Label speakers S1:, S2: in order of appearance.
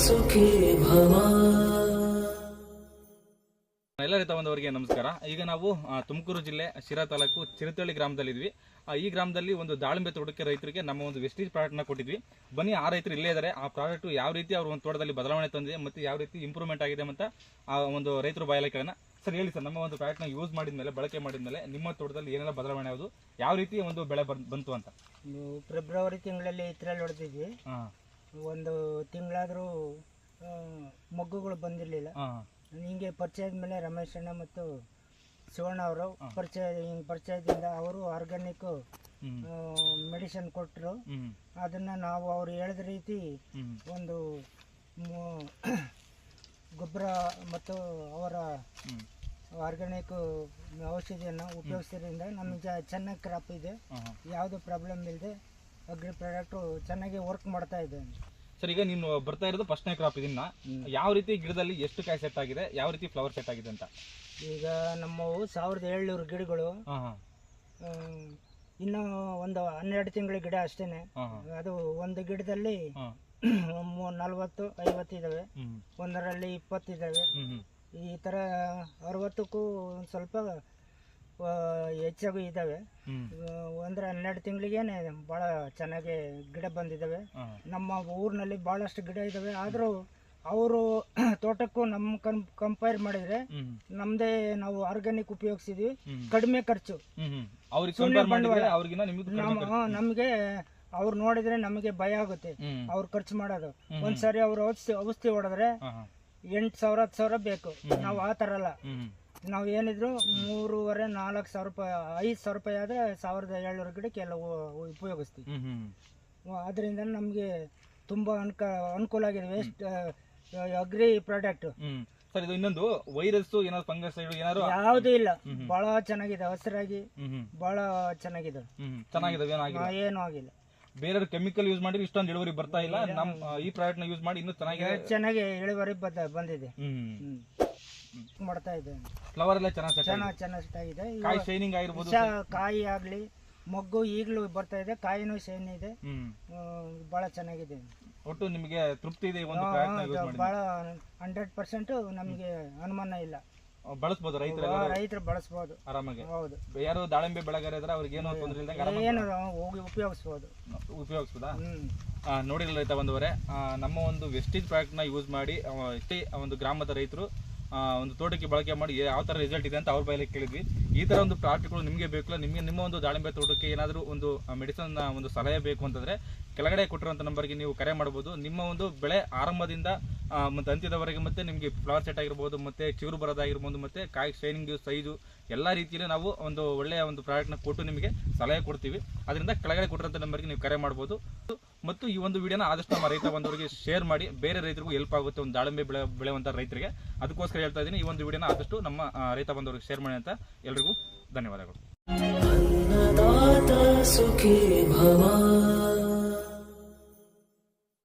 S1: ಸುಖಿ ಭವ.
S2: ಎಲ್ಲ ರೈತ ಬಂದವರಿಗೆ ನಮಸ್ಕಾರ. ಈಗ ನಾವು ತುಮಕೂರು ಜಿಲ್ಲೆ ಶಿರಾ ತಾಲೂಕು ಚಿರತಳ್ಳಿ ಗ್ರಾಮದಲ್ಲಿದ್ವಿ. ಈ ಗ್ರಾಮದಲ್ಲಿ ಒಂದು ದಾಳಿಂಬೆ ತೋಟಕ್ಕೆ ರೈತರಿಗೆ ನಮ್ಮ ಒಂದು ವೆಸ್ಟೇಜ್ ಪ್ರಾಡಕ್ಟ್ನ ಕೊಟ್ಟಿದ್ವಿ. ಬನ್ನಿ, ಆ ರೈತರು ಇಲ್ಲೇ ಇದ್ದಾರೆ. ಆ ಪ್ರಾಡಕ್ಟ್ ಯಾವ ರೀತಿ ಅವ್ರ ಒಂದು ತೋಟದಲ್ಲಿ ಬದಲಾವಣೆ ತಂದಿದೆ ಮತ್ತು ಯಾವ ರೀತಿ ಇಂಪ್ರೂವ್ಮೆಂಟ್ ಆಗಿದೆ ಅಂತ ಆ ಒಂದು ರೈತರು ಬಾಯಲ್ಲಿ ಕೇಳೋಣ. ಸರ್, ಹೇಳಿ ಸರ್, ನಮ್ಮ ಒಂದು ಪ್ರಾಡಕ್ಟ್ನ ಯೂಸ್ ಮಾಡಿದ್ಮೇಲೆ, ಬಳಕೆ ಮಾಡಿದ್ಮೇಲೆ ನಿಮ್ಮ ತೋಟದಲ್ಲಿ ಏನೆಲ್ಲ ಬದಲಾವಣೆ ಆಗೋದು, ಯಾವ ರೀತಿ ಒಂದು ಬೆಳೆ ಬಂತು ಅಂತ?
S3: ಫೆಬ್ರವರಿ ತಿಂಗಳಲ್ಲಿ ಇತ್ರಲ್ಲಿ ಹೊಡೆದಿದ್ವಿ. ಒಂದು ತಿಂಗಳಾದರೂ ಮೊಗ್ಗುಗಳು ಬಂದಿರಲಿಲ್ಲ. ಹಿಂಗೆ ಪರಿಚಯ ಆದ್ಮೇಲೆ ರಮೇಶ್ ಅಣ್ಣ ಮತ್ತು ಶಿವಣ್ಣ ಅವರು ಪರಿಚಯದಿಂದ ಅವರು ಆರ್ಗ್ಯಾನಿಕ್ ಮೆಡಿಸಿನ್ ಕೊಟ್ಟರು. ಅದನ್ನ ನಾವು ಅವ್ರು ಹೇಳಿದ ರೀತಿ ಒಂದು ಗೊಬ್ಬರ ಮತ್ತು ಅವರ ಆರ್ಗ್ಯಾನಿಕ್ ಔಷಧಿಯನ್ನು ಉಪಯೋಗಿಸೋದ್ರಿಂದ ನಮಗೆ ಚೆನ್ನಾಗಿ ಕ್ರಾಪ್ ಇದೆ. ಯಾವುದು ಪ್ರಾಬ್ಲಮ್ ಇಲ್ಲದೆ ಅಗ್ರಿ ಪ್ರಾಡಕ್ಟು ಚೆನ್ನಾಗಿ ವರ್ಕ್ ಮಾಡ್ತಾ ಇದೆ.
S2: ಸರ್, ಈಗ ನೀನು ಬರ್ತಾ ಇರೋದು ಫಸ್ಟ್ನೇ ಕ್ರಾಪ್. ಇದನ್ನ ಯಾವ ರೀತಿ ಗಿಡದಲ್ಲಿ ಎಷ್ಟು ಕಾಯಿ ಸೆಟ್ ಆಗಿದೆ, ಯಾವ ರೀತಿ ಫ್ಲವರ್ ಸೆಟ್ ಆಗಿದೆ ಅಂತ?
S3: ಈಗ ನಮ್ಮವು 1700 ಗಿಡಗಳು, ಇನ್ನು ಒಂದು 12 ತಿಂಗಳ ಗಿಡ ಅಷ್ಟೇನೆ. ಅದು ಒಂದು ಗಿಡದಲ್ಲಿ 40-50 ಇದಾವೆ, ಒಂದರಲ್ಲಿ 20 ಇದಾವೆ. ಈ ತರ 60ಕ್ಕೂ ಸ್ವಲ್ಪ ಹೆಚ್ಚಾಗೂ ಇದಾವೆ. ಅಂದ್ರೆ 12 ತಿಂಗಳಿಗೇನೆ ಬಹಳ ಚೆನ್ನಾಗಿ ಗಿಡ ಬಂದಿದ್ದಾವೆ. ನಮ್ಮ ಊರಿನಲ್ಲಿ ಬಹಳಷ್ಟು ಗಿಡ ಇದಾವೆ. ಆದ್ರೂ ಅವರು ತೋಟಕ್ಕೂ ನಮ್ಮ ಕಂಪೇರ್ ಮಾಡಿದ್ರೆ ನಮ್ದೇ ನಾವು ಆರ್ಗ್ಯಾನಿಕ್ ಉಪಯೋಗಿಸಿದ್ವಿ. ಕಡಿಮೆ ಖರ್ಚು. ನಮ್ಗೆ ಅವ್ರು ನೋಡಿದ್ರೆ ನಮಗೆ ಭಯ ಆಗುತ್ತೆ ಅವ್ರು ಖರ್ಚು ಮಾಡೋದು. ಒಂದ್ಸರಿ ಅವ್ರು ಔಷಧಿ ಹೊಡೆದ್ರೆ 8,000-10,000 ಬೇಕು. ನಾವು ಆ ತರ ಅಲ್ಲ. ನಾವು ಏನಿದ್ರು 3,500-4,000 ರೂಪಾಯಿ, 5,000 ರೂಪಾಯಿ ಆದ್ರೆ 1,700 ಗಿಡಕ್ಕೆ ಎಲ್ಲ ಉಪಯೋಗಿಸ್ತೀವಿ. ಅದರಿಂದ ನಮ್ಗೆ ತುಂಬಾ ಅನುಕೂಲ ಆಗಿದೆ ವೇಸ್ಟ್ ಅಗ್ರಿ ಪ್ರಾಡಕ್ಟ್.
S2: ಸರ್, ಇದು ಇನ್ನೊಂದು ವೈರಸ್ ಏನಾದ್ರು ಫಂಗಸ್ ಏನಾದ್ರು
S3: ಯಾವ್ದು ಇಲ್ಲ. ಬಹಳ ಚೆನ್ನಾಗಿದೆ, ಹಸಿರಾಗಿ ಬಹಳ ಚೆನ್ನಾಗಿದೆ. ಏನೂ ಆಗಿಲ್ಲ.
S2: ಬೇರೆ ಕೆಮಿಕಲ್ ಯೂಸ್ ಮಾಡಿ ಇಷ್ಟೊಂದು ಇಳುವರಿ ಬರ್ತಾ ಇಲ್ಲ. ನಮ್ಮ ಈ ಪ್ರಾಡಕ್ಟ್ ನ ಯೂಸ್ ಮಾಡಿ ಇನ್ನೂ
S3: ಚೆನ್ನಾಗಿ ಇಳುವರಿ ಬಂದಿದೆ. ಮಾಡ್ತಾ ಇದೆ.
S2: ಫ್ಲವರ್ ಎಲ್ಲ
S3: ಚೆನ್ನಾಗಿದೆ.
S2: ಕಾಯಿ ಶೈನಿಂಗ್ ಆಗಿರ್ಬೋದು,
S3: ಕಾಯಿ ಆಗ್ಲಿ ಮೊಗ್ಗು ಈಗಲೂ ಬರ್ತಾ ಇದೆ. ಕಾಯಿನೂ ಶೈನ್ ಇದೆ. ಬಹಳ ಚೆನ್ನಾಗಿದೆ.
S2: ಒಟ್ಟು ನಿಮಗೆ ತೃಪ್ತಿ ಇದೆ?
S3: ಬಹಳ 100% ನಮಗೆ ಅನುಮಾನ ಇಲ್ಲ.
S2: ಬಳಸಬಹುದು,
S3: ರೈತರು ಬಳಸಬಹುದು ಆರಾಮಾಗಿ. ಹೌದು.
S2: ಯಾರು ದಾಳಿಂಬೆ ಬೆಳೆಗಾರ ಇದ್ರೆ ಅವ್ರಿಗೆ ಏನೋ ತೊಂದರೆ ಇಲ್ಲ,
S3: ಏನು ಹೋಗಿ
S2: ಉಪಯೋಗಿಸಬಹುದಾ? ನೋಡಿಲ್ಲ ರೈತ ಬಂದವರೇ, ನಮ್ಮ ಒಂದು ವೆಸ್ಟೇಜ್ ಪ್ರಾಡಕ್ಟ್ ನ ಯೂಸ್ ಮಾಡಿ ಇಷ್ಟೇ ಒಂದು ಗ್ರಾಮದ ರೈತರು ಒಂದು ತೋಟಕ್ಕೆ ಬಳಕೆ ಮಾಡಿ ಯಾವ ತರ ರಿಸಲ್ಟ್ ಇದೆ ಅಂತ ಅವ್ರ ಬಾಯಲ್ಲಿ ಕೇಳಿದ್ವಿ. ಈ ತರ ಒಂದು ಪ್ರಾಡಕ್ಟ್ಗಳು ನಿಮಗೆ ಬೇಕಲ್ಲ, ನಿಮ್ಮ ಒಂದು ದಾಳಿಂಬೆ ತೋಟಕ್ಕೆ ಏನಾದರೂ ಒಂದು ಮೆಡಿಸಿನ್ ಒಂದು ಸಲಹೆ ಬೇಕು ಅಂತಂದ್ರೆ ಕೆಳಗಡೆ ಕೊಟ್ಟಿರುವಂತ ನಂಬರ್ಗೆ ನೀವು ಕರೆ ಮಾಡಬಹುದು. ನಿಮ್ಮ ಒಂದು ಬೆಳೆ ಆರಂಭದಿಂದ ಮತ್ತೆ ಅಂತ್ಯದವರೆಗೆ, ಮತ್ತೆ ನಿಮಗೆ ಫ್ಲವರ್ ಸೆಟ್ ಆಗಿರ್ಬೋದು, ಮತ್ತೆ ಚಿಗುರು ಬರೋದಾಗಿರ್ಬೋದು, ಮತ್ತೆ ಕಾಯಿ ಶೈನಿಂಗ್ ಸೈಜು ಎಲ್ಲ ರೀತಿಯಲ್ಲಿ ನಾವು ಒಂದು ಒಳ್ಳೆಯ ಒಂದು ಪ್ರಾಡಕ್ಟ್ ನ ಕೊಟ್ಟು ನಿಮಗೆ ಸಲಹೆ ಕೊಡ್ತೀವಿ. ಅದರಿಂದ ಕೆಳಗಡೆ ಕೊಟ್ಟಿರುವಂತ ನಂಬರ್ಗೆ ನೀವು ಕರೆ ಮಾಡಬಹುದು. ಮತ್ತು ಈ ಒಂದು ವಿಡಿಯೋನ ಆದಷ್ಟು ನಮ್ಮ ರೈತ ಬಂದವರಿಗೆ ಶೇರ್ ಮಾಡಿ, ಬೇರೆ ರೈತರಿಗೂ ಹೆಲ್ಪ್ ಆಗುತ್ತೆ, ಒಂದು ದಾಳಿಂಬೆ ಬೆಳೆಯುವಂತ ರೈತರಿಗೆ. ಅದಕ್ಕೋಸ್ಕರ ಹೇಳ್ತಾ ಇದ್ದೀನಿ, ಈ ಒಂದು ವಿಡಿಯೋನ ಆದಷ್ಟು ನಮ್ಮ ರೈತ ಬಂದವರಿಗೆ ಶೇರ್ ಮಾಡಿ ಅಂತ. ಎಲ್ರಿಗೂ ಧನ್ಯವಾದಗಳು.
S1: ಅನ್ನದಾತ ಸುಖಿ ಭವ.